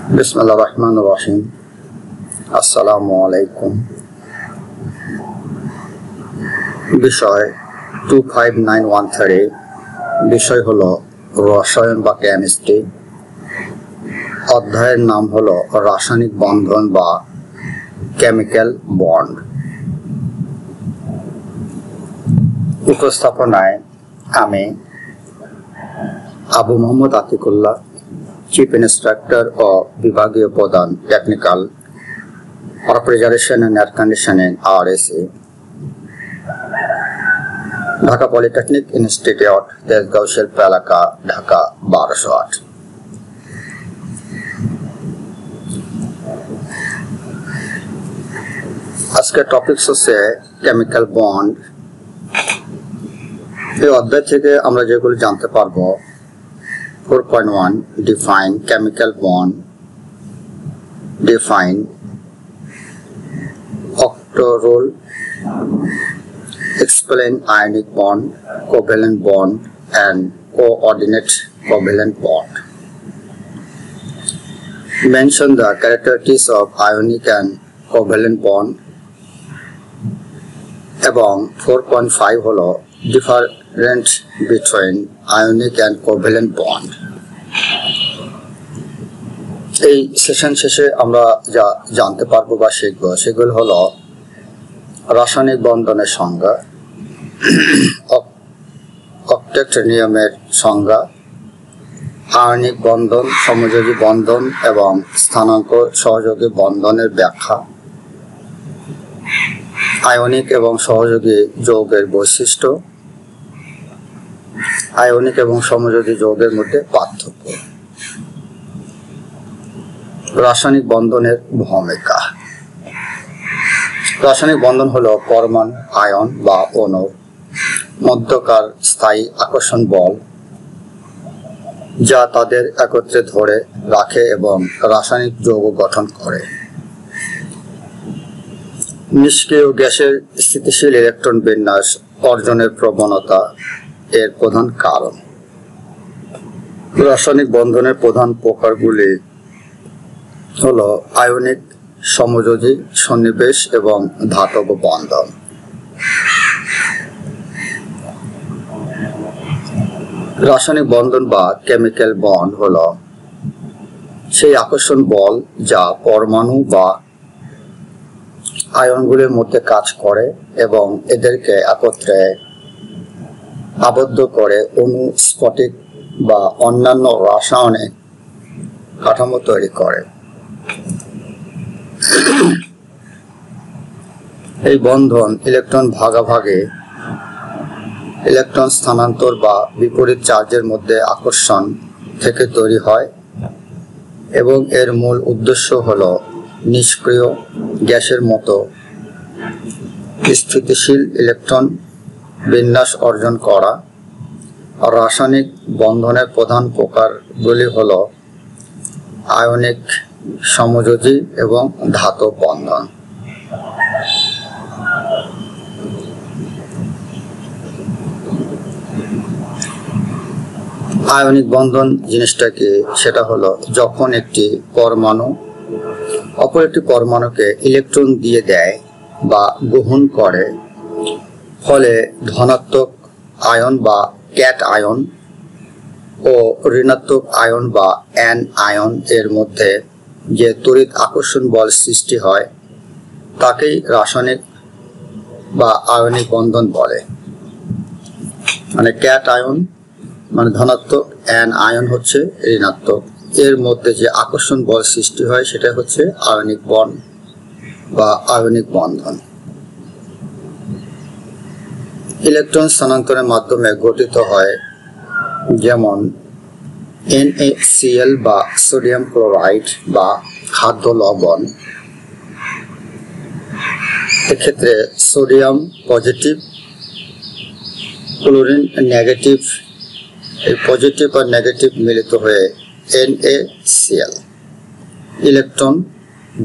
बिस्मिल्लाहिर्रहमानिर्रहीम। अस्सलामुअलैकुम। বিষয় 25913 বিষয় হলো রসায়ন বা কেমিস্ট্রি। অধ্যায়ের নাম হলো রাসায়নিক বন্ধন বা কেমিক্যাল বন্ড। উপস্থাপনায় আমি আবু মোহাম্মদ আতিকুল্লাহ, চিফ ইন্সট্রাক্টর ও বিভাগীয় প্রধান technical refrigeration and air conditioning RSA, Dhaka polytechnic institute, Tejgaon শিল্প এলাকা, ঢাকা 1208। আজকের টপিকস হচ্ছে কেমিক্যাল বন্ড। এই অধ্যায় থেকে আমরা যেগুলো জানতে পারবো: 4.1 define chemical bond, define octorole, explain ionic bond, covalent bond and coordinate covalent bond, mention the characteristics of ionic and covalent bond, এবং 4.5 হলো difference between ionic and covalent bond। এই সেশন শেষে আমরা যা জানতে পারবো বা শিখব সেগুলো হলো রাসায়নিক বন্ধনের সংজ্ঞা, অক্টেট নিয়মের সংজ্ঞা, আয়নিক বন্ধন, সমযোজী বন্ধন এবং স্থানাঙ্ক সহযোগী বন্ধনের ব্যাখ্যা, আয়নিক এবং সহযোগী যৌগের বৈশিষ্ট্য, আয়নিক এবং সমযোজী যৌগের মধ্যে পার্থক্য, রাসায়নিক বন্ধনের ভূমিকা। রাসায়নিক বন্ধন হলো পরমাণু, আয়ন বা অণুর মধ্যকার স্থায়ী আকর্ষণ বল, যা তাদের একত্রে ধরে রাখে এবং রাসায়নিক যৌগ গঠন করে। নিষ্ক্রিয় গ্যাসের স্থিতিশীল ইলেকট্রন বিন্যাস অর্জনের প্রবণতা এর প্রধান কারণ। রাসায়নিক বন্ধনের প্রধান প্রকারগুলি হলো আয়নিক, সমযোজী, সন্নিবেশ এবং ধাতব বন্ধন। রাসায়নিক বন্ধন বা কেমিক্যাল বন্ড হলো সেই আকর্ষণ বল যা পরমাণু বা আয়নগুলির মধ্যে কাজ করে এবং এদেরকে একত্রে আবদ্ধ করে অণু, স্ফটিক বা অন্যান্য রাসায়নিক কাঠামো তৈরি করে। এই বন্ধন ইলেকট্রন ভাগাভাগি, ইলেকট্রন স্থানান্তর বা বিপরীত চার্জের মধ্যে আকর্ষণ থেকে তৈরি হয় এবং এর মূল উদ্দেশ্য হলো নিষ্ক্রিয় গ্যাসের মতো স্থিতিশীল ইলেকট্রন বিন্যাস অর্জন করা। রাসায়নিক বন্ধনের প্রধান প্রকারগুলি হলো আয়নিক, সমযোজী এবং ধাতব বন্ধন। আয়নিক বন্ধন জিনিসটা কি? সেটা হলো যখন একটি পরমাণু অপর একটি পরমাণুকে ইলেকট্রন দিয়ে দেয় বা গ্রহণ করে, ফলে ধনাত্মক আয়ন বা ক্যাট আয়ন ও ঋণাত্মক আয়ন বা অ্যান আয়ন এর মধ্যে যে তড়িৎ আকর্ষণ বল সৃষ্টি হয় তাকেই রাসায়নিক বা আয়নিক বন্ধন বলে। মানে ক্যাট আয়ন মানে ধনাত্মক, অ্যান আয়ন হচ্ছে ঋণাত্মক, এর মধ্যে যে আকর্ষণ বল সৃষ্টি হয় সেটা হচ্ছে আয়নিক বন্ড বা আয়নিক বন্ধন। ইলেকট্রন স্থানান্তরের মাধ্যমে গঠিত হয়, যেমন NaCl বা সোডিয়াম ক্লোরাইড বা খাদ্য লবণ। এক্ষেত্রে সোডিয়াম পজিটিভ, ক্লোরিন নেগেটিভ, এই পজিটিভ আর নেগেটিভ মিলিত হয়ে NaCl ইলেকট্রন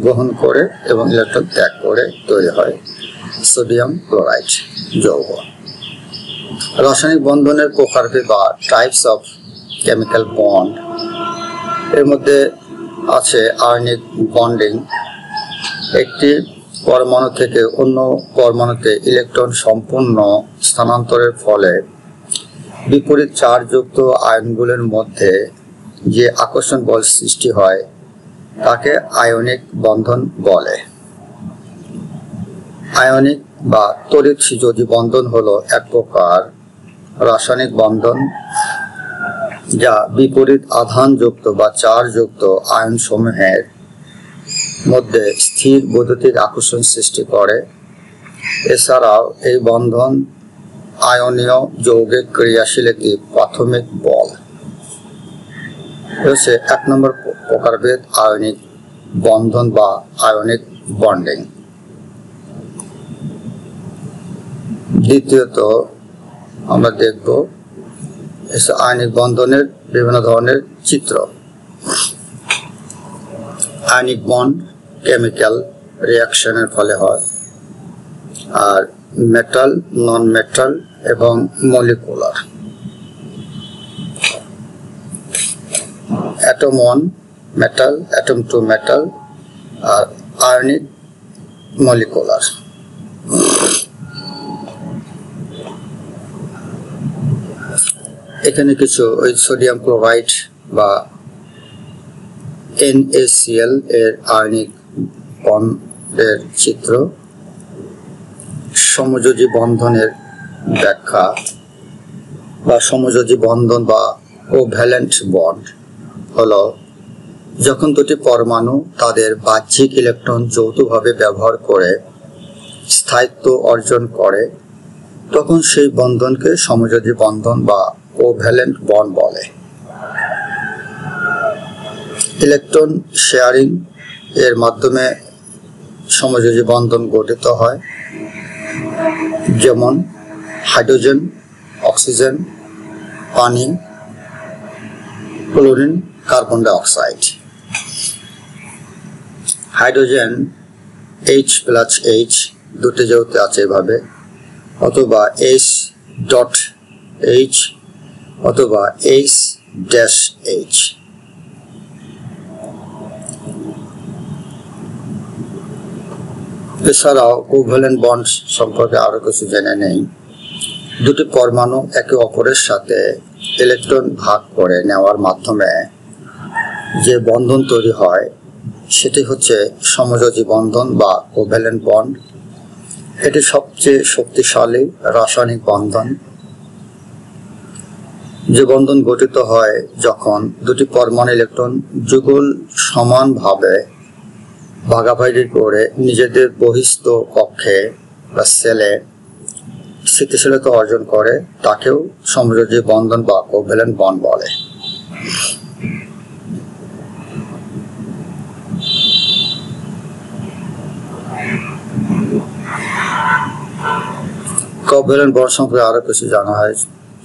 গ্রহণ করে এবং ইলেকট্রন ত্যাগ করে তৈরি হয় সোডিয়াম ক্লোরাইড যৌগ। রাসায়নিক বন্ধনের প্রকারভেদ বা টাইপস অফ কেমিক্যাল বন্ড, এর মধ্যে আছে আয়নিক বন্ডিং। একটি পরমাণু থেকে অন্য পরমাণুতে ইলেকট্রন সম্পূর্ণ স্থানান্তরের ফলে বিপরীত চার্জযুক্ত আয়নগুলোর মধ্যে যে আকর্ষণ বল সৃষ্টি হয় তাকে আয়নিক বন্ধন বলে। আয়নিক বা তড়িৎ যোজী বন্ধন হলো এক প্রকার রাসায়নিক বন্ধন যা বিপরীত আধানযুক্ত বা চার্জযুক্ত আয়নসমূহের মধ্যে স্থির বৈদ্যুতিক আকর্ষণ সৃষ্টি করে। এছাড়াও এই বন্ধন আয়নীয় যৌগিক ক্রিয়াশীল একটি প্রাথমিক বল। হচ্ছে 1 নম্বর প্রকারভেদ আয়নিক বন্ধন বা আয়নিক বন্ডিং। দ্বিতীয়ত আমরা দেখব আয়নিক বন্ধনের বিভিন্ন ধরনের চিত্র। আয়নিক বন্ড কেমিক্যাল রিঅ্যাকশনের ফলে হয়, আর মেটাল, নন মেটাল এবং molecular. Atom 1 metal, atom 2 metal, আর আয়নিক মলিকুলার। এখানে কিছু ওই সোডিয়াম ক্লোরাইড বা NaCl এর আয়নিক বন্ডের চিত্র। সমযোজী বন্ধনের ব্যাখ্যা বা সমযোজী বন্ধন বা কোভ্যালেন্ট বন্ড হলো যখন দুটি পরমাণু তাদের বাহ্যিক ইলেকট্রন যৌথভাবে ব্যবহার করে স্থায়িত্ব অর্জন করে, তখন সেই বন্ধনকে সমযোজী বন্ধন বা কোভ্যালেন্ট বন্ড বলে। ইলেকট্রন শেয়ারিং এর মাধ্যমে সমযোজী বন্ধন গঠিত হয়, যেমন হাইড্রোজেন, অক্সিজেন, পানি, chlorine, carbon die oxide. Hydrogen H+H দুটি যেহেতু আছে এভাবে, অথবা H.H অথবা H-H। এছাড়াও কোভ্যালেন্ট বন্ড সম্পর্কে আরো কিছু জেনে নেই। দুটি পরমাণু একে অপরের সাথে ইলেকট্রন ভাগ করে নেওয়ার মাধ্যমে যে বন্ধন তৈরি হয় সেটি হচ্ছে সমযোজী বন্ধন বা কোভ্যালেন্ট বন্ড। এটি সবচেয়ে শক্তিশালী রাসায়নিক বন্ধন। যে বন্ধন গঠিত হয় যখন দুটি পরমাণু ইলেকট্রন যুগল সমানভাবে ভাগাভাগি করে নিজেদের বহিস্থ কক্ষে বা সেলে স্থিতিশীলতা অর্জন করে, তাকেও সমযোজী বন্ধন বা কোভ্যালেন্ট বন্ড বলে। কোভ্যালেন্ট বন্ড সম্পর্কে আরো কিছু জানা হয়।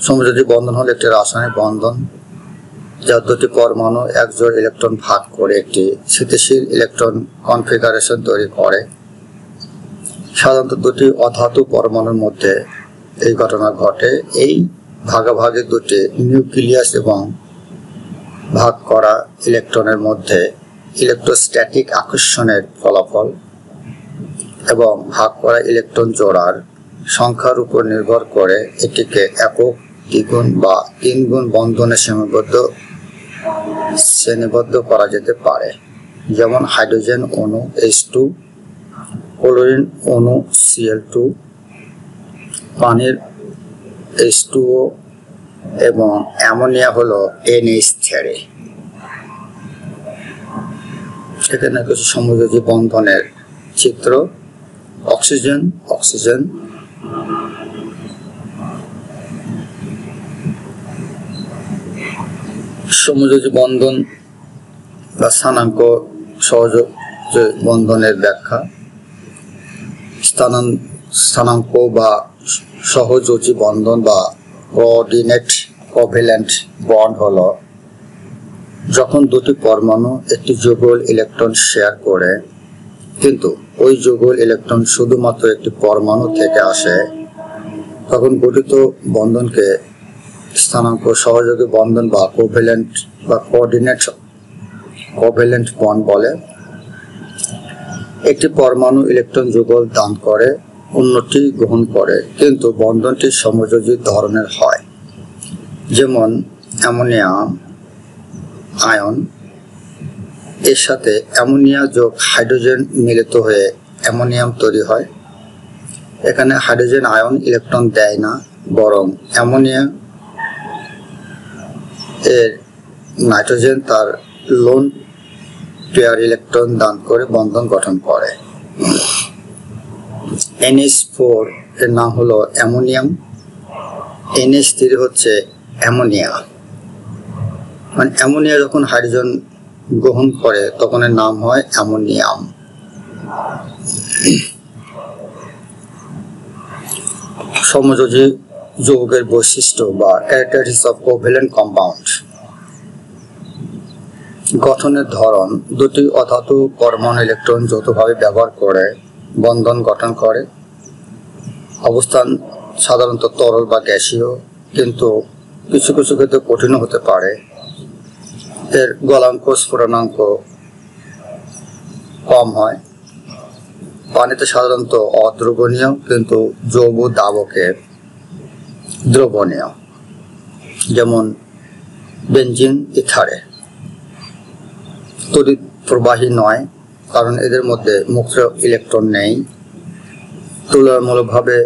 সমযোজী বন্ধন হলো একটি রাসায়নিক বন্ধন যা দুটি পরমাণু একজোড় ইলেকট্রন ভাগ করে একটি স্থিতিশীল ইলেকট্রন কনফিগারেশন তৈরি করে। সাধারণত দুটি অধাতু পরমাণুর মধ্যে এই ঘটনা ঘটে। এই ভাগাভাগি দুটি নিউক্লিয়াস এবং ভাগ করা ইলেকট্রনের মধ্যে ইলেকট্রোস্ট্যাটিক আকর্ষণের ফলাফল এবং ভাগ করা ইলেকট্রন জোড়ার সংখ্যার উপর নির্ভর করে এটিকে একক, দ্বিগুণ বা 3 গুণ বন্ধনে শ্রেণীবদ্ধ করা যেতে পারে, যেমন হাইড্রোজেন অণু H2, ক্লোরিন অণু Cl2, পানির H2O এবং অ্যামোনিয়া হলো NH3। এখানে কিছু সমযোজী বন্ধনের চিত্র। অক্সিজেন, অক্সিজেন, সমযোজী বন্ধন বা স্থানাঙ্ক সহযোগ বন্ধনের ব্যাখ্যা। স্থানাঙ্ক বা সহযোজী বন্ধন বা কোঅর্ডিনেট কোভ্যালেন্ট বন্ড হলো যখন দুটি পরমাণু একটি যুগল ইলেকট্রন শেয়ার করে, কিন্তু ওই যুগল ইলেকট্রন শুধুমাত্র একটি পরমাণু থেকে আসে, তখন গঠিত বন্ধনকে স্থানাঙ্ক সহযোগী বন্ধন বা কোভ্যালেন্ট বা কোঅর্ডিনেট কোভ্যালেন্ট বন্ড বলে। একটি পরমাণু ইলেকট্রন যুগল দান করে, অন্যটি গ্রহণ করে, কিন্তু বন্ধনটি সমযোজী ধরনের হয়। যেমন অ্যামোনিয়া আয়ন, এর সাথে অ্যামোনিয়া যোগ হাইড্রোজেন মিলিত হয়ে অ্যামোনিয়াম তৈরি হয়। এখানে হাইড্রোজেন আয়ন ইলেকট্রন দেয় না, বরং অ্যামোনিয়া এর নাইট্রোজেন তার লোন পেয়ার ইলেকট্রন দান করে বন্ধন গঠন করে। NH4 এর নাম হলো অ্যামোনিয়াম, NH3 হচ্ছে অ্যামোনিয়া। মানে অ্যামোনিয়া যখন হাইড্রোজেন গ্রহণ করে তখন এর নাম হয় অ্যামোনিয়াম। সমযোজী যৌগের বৈশিষ্ট্য বা ক্যারেক্টারিস্টিক্স অফ কোভ্যালেন্ট কম্পাউন্ড। গঠনের ধরন: দুটি অধাতু পরমাণু ইলেকট্রন যৌথভাবে ব্যবহার করে বন্ধন গঠন করে। অবস্থান সাধারণত তরল বা গ্যাসীয়, কিন্তু কিছু কিছু ক্ষেত্রে কঠিনও হতে পারে। এর গলনাঙ্ক স্ফুটনাঙ্ক কম হয়। পানিতে সাধারণত অদ্রবণীয়, কিন্তু যৌগ দ্রাবকে দ্রবণীয়, যেমন বেনজিন ইথারে। তড়িৎ প্রবাহী নয়, কারণ এদের মধ্যে মুক্ত ইলেকট্রন নেই। তুলনামূলকভাবে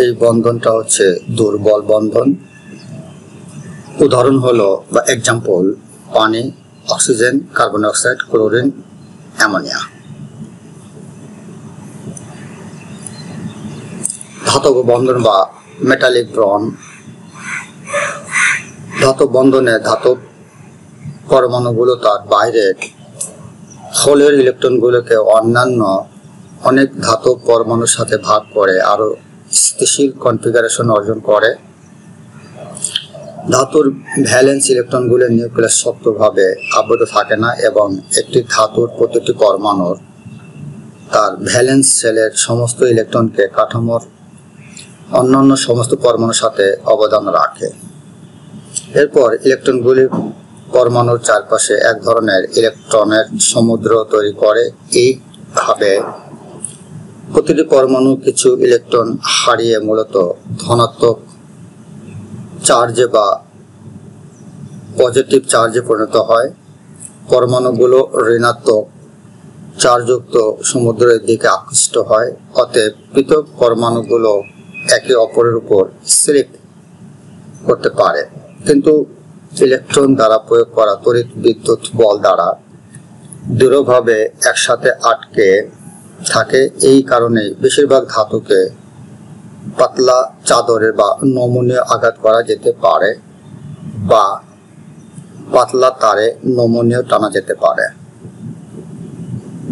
এই বন্ধনটা হচ্ছে দুর্বল বন্ধন। উদাহরণ হলো বা এক্সাম্পল: পানি, oxygen, carbon die oxide, chlorine, ammonia. ধাতব বন্ধন বা মেটালিক বন্ড। ধাতব বন্ধনে ধাতব পরমাণুগুলো তার বাইরের হোলের ইলেকট্রনগুলোকে অন্যান্য অনেক ধাতব পরমাণুর সাথে ভাগ করে আরো স্থিতিশীল কনফিগারেশন অর্জন করে। ধাতুর ভ্যালেন্স ইলেকট্রনগুলো নিউক্লিয়াস শক্তভাবে আবদ্ধ থাকে না, এবং একটি ধাতুর প্রতিটি পরমাণুর তার ভ্যালেন্স শেলের সমস্ত ইলেকট্রনকে কাঠামোর অন্যান্য সমস্ত পরমাণুর সাথে অবদান রাখে। এরপর ইলেকট্রনগুলি পরমাণুর চারপাশে এক ধরনের ইলেকট্রনের সমুদ্র তৈরি করে। এইভাবে প্রতিটি পরমাণু কিছু ইলেকট্রন হারিয়ে মূলত ধনাত্মক চার্জে বা পজিটিভ চার্জে পরিণত হয়। পরমাণুগুলো ঋণাত্মক চার্জযুক্ত সমুদ্রের দিকে আকৃষ্ট হয়। অতএব পৃথক পরমাণুগুলো একে অপরের উপর সিলেক্ট করতে পারে, কিন্তু ইলেকট্রন দ্বারা প্রয়োগ করা তড়িৎ বিদ্যুৎ বল দ্বারা দৃঢ়ভাবে একসাথে আটকে থাকে। এই কারণে বেশিরভাগ ধাতুকে পাতলা চাদরে বা নমনীয় আঘাত করা যেতে পারে, বা পাতলা তারে নমনীয় টানা যেতে পারে।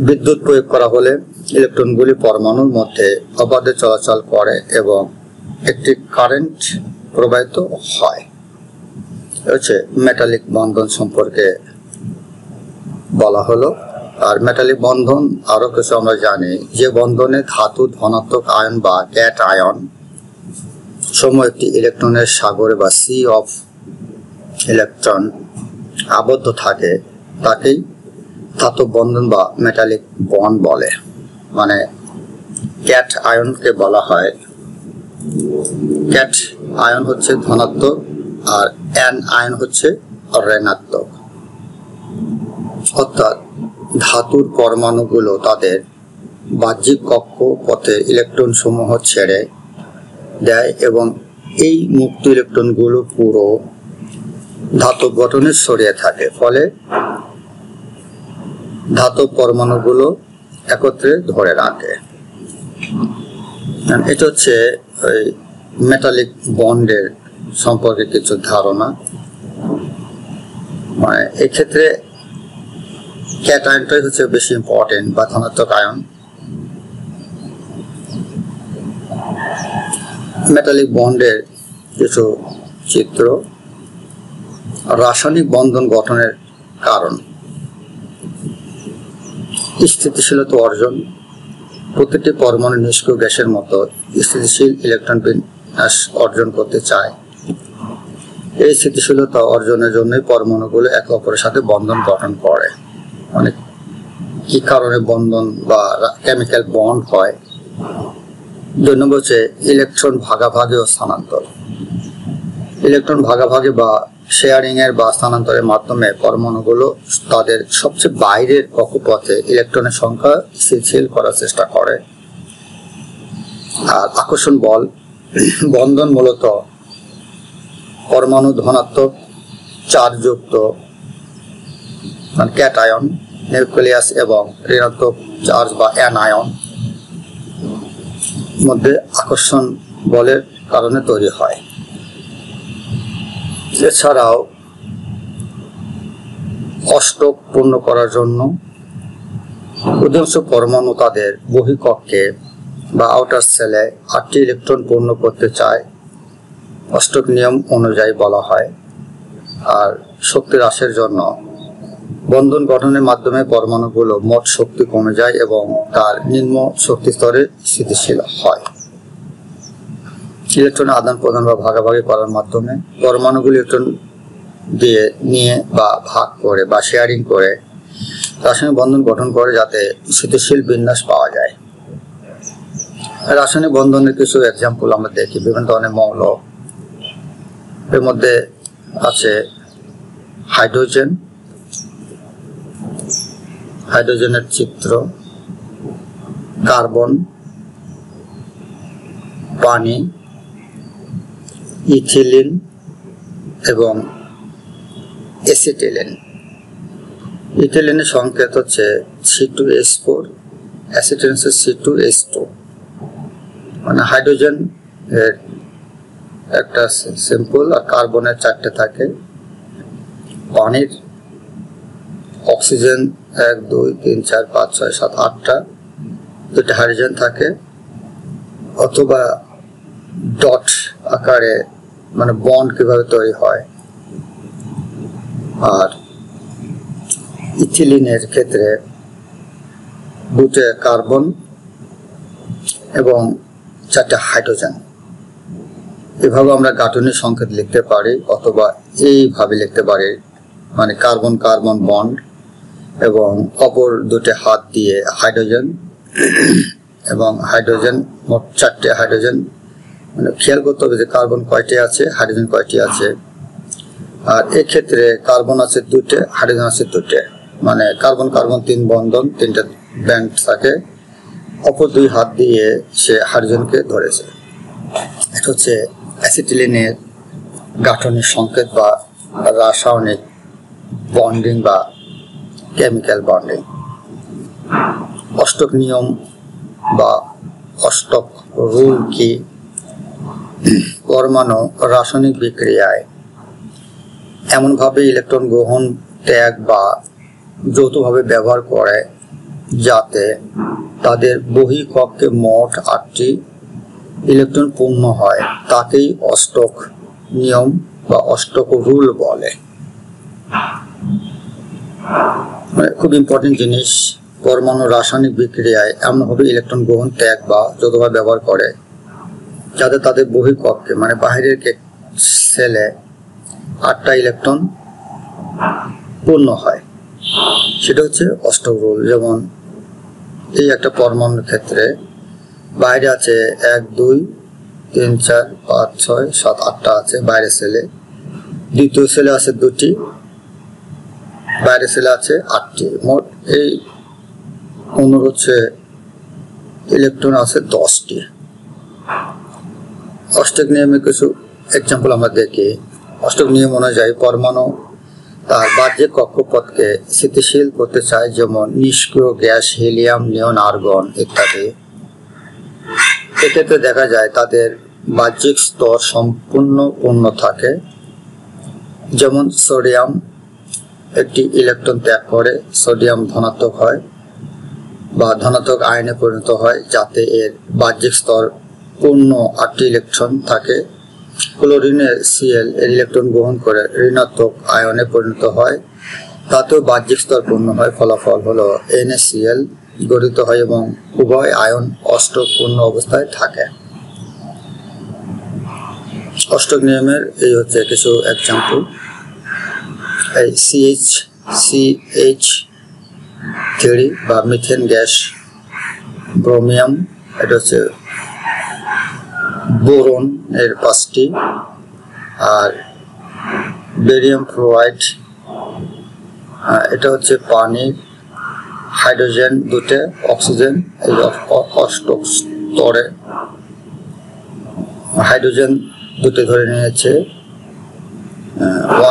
বিদ্যুৎ প্রয়োগ করা হলে ইলেকট্রনগুলি পরমাণুর মধ্যে অবাধে চলাচল করে এবং একটি কারেন্ট প্রবাহিত হয়। হচ্ছে মেটালিক বন্ধন সম্পর্কে বলা হলো। আর মেটালিক বন্ধন আরো কিছু আমরা জানি, যে বন্ধনে ধাতু ধনাত্মক আয়ন বা ক্যাট আয়ন সমূহ একটি ইলেকট্রনের সাগরে বা সি অফ ইলেকট্রন আবদ্ধ থাকে, তাকেই ধাতব বন্ধন বা মেটালিক বন্ড বলে। মানে ক্যাট আয়নকে বলা হয়, ক্যাট আয়ন হচ্ছে ধনাত্মক আর অ্যান আয়ন হচ্ছে ঋণাত্মক। অর্থাৎ ধাতুর পরমাণুগুলো তাদের বাহ্যিক কক্ষপথে ইলেকট্রন সমূহ ছেড়ে দেয়, এবং এই মুক্ত ইলেকট্রনগুলো পুরো ধাতব গঠনে ছড়িয়ে থাকে। ফলে ধাতব পরমাণুগুলো একত্রে ধরে রাখে। এটা হচ্ছে ওই মেটালিক বন্ডের সম্পর্কে কিছু ধারণা। মানে এক্ষেত্রে ক্যাট আয়নটাই হচ্ছে বেশি ইম্পর্টেন্ট বা ধনাত্মক আয়ন। মেটালিক বন্ডের কিছু চিত্র। রাসায়নিক বন্ধন গঠনের কারণ: স্থিতিশীলতা অর্জন। প্রতিটি পরমাণু নিষ্ক্রিয় গ্যাসের মতো স্থিতিশীল ইলেকট্রন বিন্যাস অর্জন করতে চায়। এই স্থিতিশীলতা অর্জনের জন্যই পরমাণুগুলো একে অপরের সাথে বন্ধন গঠন করে। মানে কি কারণে বন্ধন বা কেমিক্যাল বন্ড হয়। 2 নম্বর হচ্ছে ইলেকট্রন ভাগাভাগি ও স্থানান্তর। ইলেকট্রন ভাগাভাগি বা শেয়ারিং এর বা স্থানান্তরের মাধ্যমে পরমাণুগুলো তাদের সবচেয়ে বাইরের কক্ষপথে ইলেকট্রনের সংখ্যা স্থিতিশীল করার চেষ্টা করে। আর আকর্ষণ বল বন্ধন মূলত পরমাণু ধনাত্মক চার্জযুক্ত ক্যাটায়ন নিউক্লিয়াস এবং ঋণাত্মক চার্জ বা অ্যানায়ন মধ্যে আকর্ষণ বলের কারণে তৈরি হয়। এছাড়াও অষ্টক পূর্ণ করার জন্য অধিকাংশ পরমাণু তাদের বহিঃকক্ষে বা আউটার সেলে 8টি ইলেকট্রন পূর্ণ করতে চায়, অষ্টক নিয়ম অনুযায়ী বলা হয়। আর শক্তি হ্রাসের জন্য বন্ধন গঠনের মাধ্যমে পরমাণুগুলো মোট শক্তি কমে যায় এবং তার নিম্ন শক্তি স্তরে স্থিতিশীল হয়। ইলেকট্রন আদান প্রদান বা ভাগাভাগি করার মাধ্যমে পরমাণুগুলো ইলেকট্রন দিয়ে নিয়ে বা ভাগ করে বা শেয়ারিং করে রাসায়নিক বন্ধন গঠন করে যাতে স্থিতিশীল বিন্যাস পাওয়া যায়। রাসায়নিক বন্ধনের কিছু এক্সাম্পল আমরা দেখি। বিভিন্ন ধরনের মৌল, এর মধ্যে আছে হাইড্রোজেন, হাইড্রোজেনের চিত্র, কার্বন, পানি, ইথিলিন এবং অ্যাসিটিলিন। ইথিলিনের সংকেত হচ্ছে C2H4, অ্যাসিটিলিন হচ্ছে C2H2। মানে হাইড্রোজেন এর একটা সিম্পল আর কার্বনের 4টে থাকে। পানির অক্সিজেন 1 2 3 4 5 6 7 8টা, 2টা হাইড্রোজেন থাকে, অথবা ডট আকারে মানে বন্ড কিভাবে তৈরি হয়। আর ইথিলিনের ক্ষেত্রে 2টা কার্বন এবং 4টা হাইড্রোজেন। এভাবে আমরা গাঠনিক সংকেত লিখতে পারি, অথবা এইভাবে লিখতে পারি, মানে কার্বন কার্বন বন্ড এবং অপর 2টে হাত দিয়ে হাইড্রোজেন এবং হাইড্রোজেন, মোট 4টে হাইড্রোজেন। মানে খেয়াল করতে হবে যে কার্বন কয়টি আছে, হাইড্রোজেন কয়টি আছে। আর এক্ষেত্রে কার্বন আছে 2টে, হাইড্রোজেন আছে 2টে, মানে কার্বন কার্বন 3 বন্ধন, 3টা ব্যান্ড থাকে। অপর 2 হাত দিয়ে সে হাইড্রোজেনকে ধরেছে। এটা হচ্ছে অ্যাসিটিলিনের গাঠনিক সংকেত বা রাসায়নিক বন্ডিং বা কেমিক্যাল বন্ডিং। অষ্টক নিয়ম বা অষ্টক রুল কি? পরমাণু রাসায়নিক বিক্রিয়ায় এমনভাবে ইলেকট্রন গ্রহণ, ত্যাগ বা যৌথভাবে ব্যবহার করে যাতে তাদের বহিঃকক্ষে মোট 8টি ইলেকট্রন পূর্ণ হয়, তাকেই অষ্টক নিয়ম বা অষ্টক রুল বলে। খুব ইম্পর্টেন্ট জিনিস। পরমাণু রাসায়নিক বিক্রিয়ায় এমনভাবে ইলেকট্রন গ্রহণ, ত্যাগ বা যৌথভাবে ব্যবহার করে যাতে তাদের বহিঃকক্ষে মানে বাহিরের সেলে 8টা ইলেকট্রন পূর্ণ হয়, সেটা হচ্ছে অষ্টক রুল। যেমন এই একটা পরমাণুর ক্ষেত্রে বাইরে আছে 1 2 3 4 5 6 7 8টা আছে বাইরের সেলে, দ্বিতীয় সেলে আছে 2টি, বাইরের সেলে আছে 8টি, মোট এই অণুর হচ্ছে ইলেকট্রন আছে 10টি। অষ্টক নিয়মের কিছু এক্সাম্পল আমরা দেখি। অষ্টক নিয়ম অনুযায়ী পরমাণু তার বাহ্যিক কক্ষপথকে স্থিতিশীল করতে চায়, যেমন নিষ্ক্রিয় গ্যাস, হিলিয়াম, নিয়ন, আর্গন ইত্যাদি। এক্ষেত্রে দেখা যায় তাদের বাহ্যিক স্তর সম্পূর্ণ পূর্ণ থাকে। যেমন সোডিয়াম একটি ইলেকট্রন ত্যাগ করে সোডিয়াম ধনাত্মক হয় বা ধনাত্মক আয়নে পরিণত হয় যাতে এর বাহ্যিক স্তর পূর্ণ 8টি ইলেকট্রন থাকে। ক্লোরিনের Cl এর ইলেকট্রন গ্রহণ করে ঋণাত্মক আয়নে পরিণত হয়, তাতেও বাহ্যিক স্তর পূর্ণ হয়। ফলাফল হলো NaCl গঠিত হয় এবং উভয় আয়ন অষ্টক পূর্ণ অবস্থায় থাকে। অষ্টক নিয়মের এই হচ্ছে কিছু এক্সাম্পল। এই CH থিওরি বা মিথেন গ্যাস, ব্রোমিয়াম, এটা হচ্ছে বোরন এর 5টি, আর বেরিয়াম ফ্লোরাইড এটা হচ্ছে পানি, হাইড্রোজেন 2টে, অক্সিজেন এই অষ্টক স্তরে, হাইড্রোজেন 2টে ধরে নিয়েছে,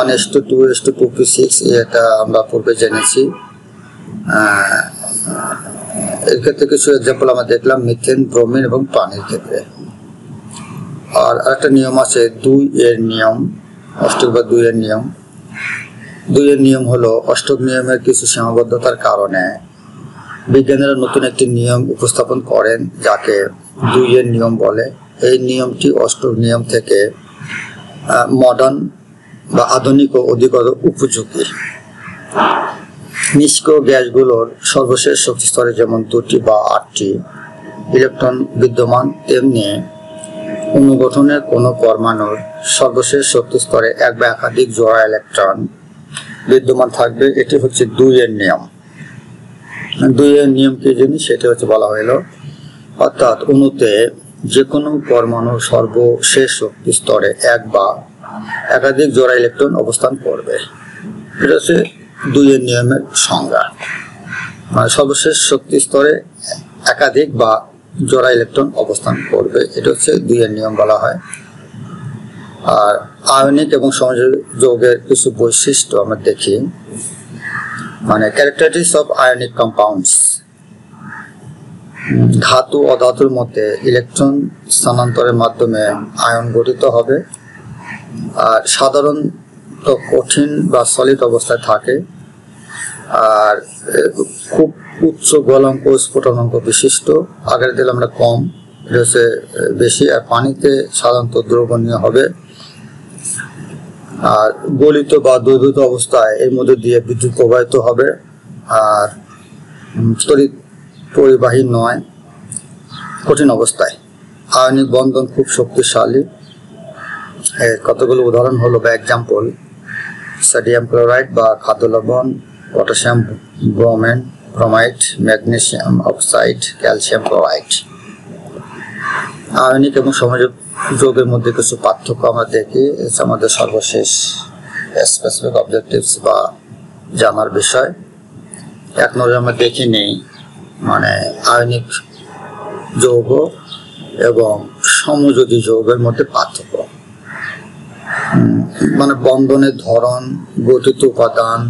1:2:2p6 এটা আমরা পূর্বে জেনেছি। এর ক্ষেত্রে কিছু এক্সাম্পল আমরা দেখলাম মিথেন, ব্রোমিন এবং পানির ক্ষেত্রে। আর একটা নিয়ম আছে 2 এর নিয়ম, অষ্টক বা 2 এর নিয়ম। 2 এর নিয়ম হলো অষ্টক নিয়মের কিছু সীমাবদ্ধতার কারণে বিজ্ঞানীরা নতুন একটি নিয়ম উপস্থাপন করেন যাকে 2 এর নিয়ম বলে। এই নিয়মটি অষ্টক নিয়ম থেকে মডার্ন বা আধুনিক ও অধিক উপযোগী। নিষ্ক্রিয় গ্যাসগুলোর সর্বশেষ শক্তি স্তরে যেমন 2টি বা 8টি ইলেকট্রন বিদ্যমান, তেমনি অনুগঠনের কোনো পরমাণুর সর্বশেষ শক্তি স্তরে এক বা একাধিক জোড়া ইলেকট্রন বিদ্যমান থাকবে। এটি হচ্ছে 2 এর নিয়ম। 2 এর নিয়ম কি জানি সেটা হচ্ছে বলা হলো, অর্থাৎ অণুতে যে কোনো পরমাণুর সর্বশেষ শক্তি স্তরে এক বা একাধিক জোড়া ইলেকট্রন অবস্থান করবে। এটা হচ্ছে 2 এর নিয়মের সংজ্ঞা, মানে সর্বশেষ শক্তি স্তরে একাধিক বা জোড়া ইলেকট্রন অবস্থান করবে, এটা হচ্ছে 2 এর নিয়ম বলা হয়। আর আয়নিক এবং সংযোগের কিছু বৈশিষ্ট্য আমরা দেখি, মানে ক্যারেক্টারিস্টিক্স অফ আয়নিক কম্পাউন্ডস। ধাতু অধাতুর মধ্যে ইলেকট্রন স্থানান্তরের মাধ্যমে আয়ন গঠিত হবে, আর সাধারণত কঠিন বা সলিড অবস্থায় থাকে, আর খুব উচ্চ গলনাঙ্ক স্ফুটনাঙ্ক বিশিষ্ট। আগের দিলে আমরা কম, এটা হচ্ছে বেশি। আর পানিতে সাধারণত দ্রবণীয় হবে, আর গলিত বা দ্রবীভূত অবস্থায় এর মধ্যে দিয়ে বিদ্যুৎ প্রবাহিত হবে, আর তড়িৎ পরিবাহী নয় কঠিন অবস্থায়। আয়নিক বন্ধন খুব শক্তিশালী। এর কতগুলো উদাহরণ হলো বা এক্সাম্পল: সোডিয়াম ক্লোরাইড বা খাদ্য লবণ, potassium bromide, magnesium oxide, calcium chloride. Ionic এবং সংযোগের মধ্যে কিছু পার্থক্য আমরা দেখি, আমাদের সর্বশেষ স্পেসিফিক অবজেক্টিভস বা জানার বিষয়। এক নজরে আমরা দেখে নেই মানে আয়নিক যৌগ এবং সমযোজী যৌগের মধ্যে পার্থক্য, মানে বন্ধনের ধরন, গঠিত উপাদান,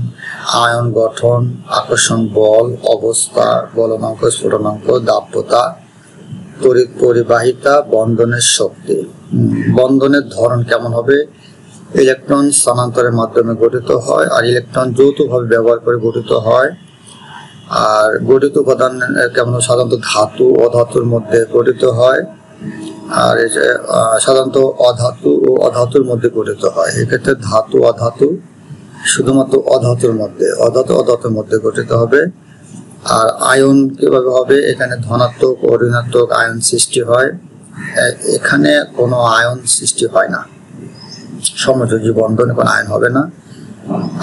আয়ন গঠন, আকর্ষণ বল, অবস্থা, গলনাঙ্ক, স্ফুটনাঙ্ক, দাব্যতা, তড়িৎ পরিবাহিতা, বন্ধনের শক্তি। বন্ধনের ধরন কেমন হবে? ইলেকট্রন স্থানান্তরের মাধ্যমে গঠিত হয়, আর ইলেকট্রন যৌথভাবে ব্যবহার করে গঠিত হয়। আর গঠিত উপাদান কেমন? সাধারণত ধাতু অধাতুর মধ্যে গঠিত হয়, আর এই যে সাধারণত অধাতু ও অধাতুর মধ্যে গঠিত হয়। এক্ষেত্রে ধাতু অধাতু শুধুমাত্র অধাতুর মধ্যে গঠিত হবে। আর আয়ন কিভাবে হবে? এখানে ধনাত্মক ও ঋণাত্মক আয়ন সৃষ্টি হয়, এখানে কোনো আয়ন সৃষ্টি হয় না। সমযোজী বন্ধনে কোনো আয়ন হবে না।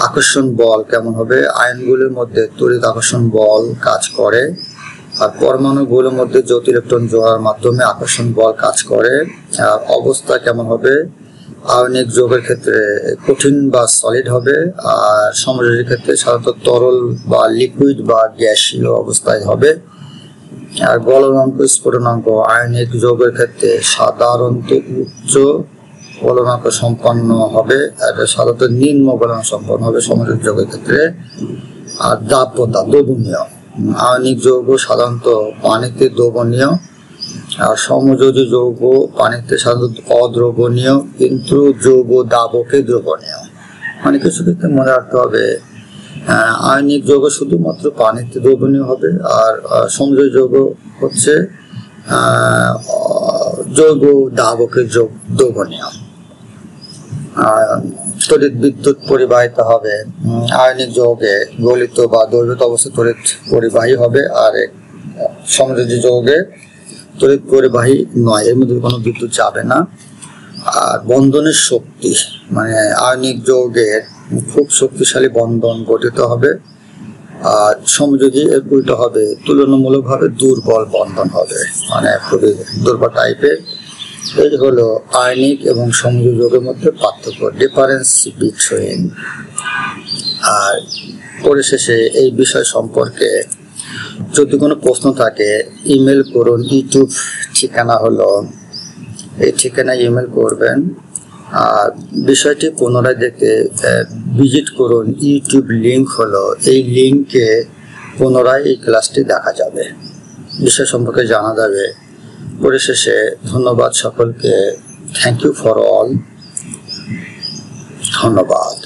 আকর্ষণ বল কেমন হবে? আয়নগুলির মধ্যে তড়িৎ আকর্ষণ বল কাজ করে, আর পরমাণুগুলোর মধ্যে যৌথ ইলেকট্রন জোড়ার মাধ্যমে আকর্ষণ বল কাজ করে। আর অবস্থা কেমন হবে? আয়নিক যৌগের ক্ষেত্রে কঠিন বা সলিড হবে, আর সমযোজীর ক্ষেত্রে সাধারণত তরল বা লিকুইড বা গ্যাসীয় অবস্থায় হবে। আর গলনাঙ্ক, স্ফুটনাঙ্ক আয়নিক যৌগের ক্ষেত্রে সাধারণত উচ্চ গলনাঙ্ক সম্পন্ন হবে, আর সাধারণত নিম্ন গলনাঙ্ক সম্পন্ন হবে সমযোজী যৌগের ক্ষেত্রে। আর দাব্যতা, দ্রবণীয় আয়নিক যৌগ সাধারণত পানিতে দ্রবণীয়, আর সমযোজী যৌগ পানিতে সাধারণত অদ্রবণীয়, কিন্তু যৌগ দাবকে দ্রবণীয়। মানে কিছু ক্ষেত্রে মনে রাখতে হবে আয়নিক যৌগ শুধুমাত্র পানিতে দ্রবণীয় হবে, আর সমযোজী যৌগ হচ্ছে যৌগ দাবকে দ্রবণীয়। তড়িৎ বিদ্যুৎ পরিবাহিত হবে, আয়নিক যৌগে গলিত বা দ্রবীভূত অবস্থায় তড়িৎ পরিবাহী হবে, আর সমযোজী যৌগে তড়িৎ পরিবাহী নয়, এর মধ্যে কোনো বিদ্যুৎ যাবে না। আর বন্ধনের শক্তি, মানে আয়নিক যৌগের খুব শক্তিশালী বন্ধন গঠিত হবে, আর সমযোজী এর উল্টো হবে তুলনামূলকভাবে দুর্বল বন্ধন হবে, মানে খুবই দুর্বল টাইপের। এই হলো আয়নিক এবং সমযোজকের মধ্যে পার্থক্য, ডিফারেন্স বিটুইন। আর পরিশেষে এই বিষয় সম্পর্কে যদি কোনো প্রশ্ন থাকে ইমেল করুন। ইউটিউব ঠিকানা হলো, এই ঠিকানায় ইমেল করবেন। আর বিষয়টি পুনরায় দেখতে ভিজিট করুন। ইউটিউব লিঙ্ক হলো, এই লিঙ্কে পুনরায় এই ক্লাসটি দেখা যাবে, বিষয় সম্পর্কে জানা যাবে। পরিশেষে ধন্যবাদ সকলকে। Thank you for all. ধন্যবাদ।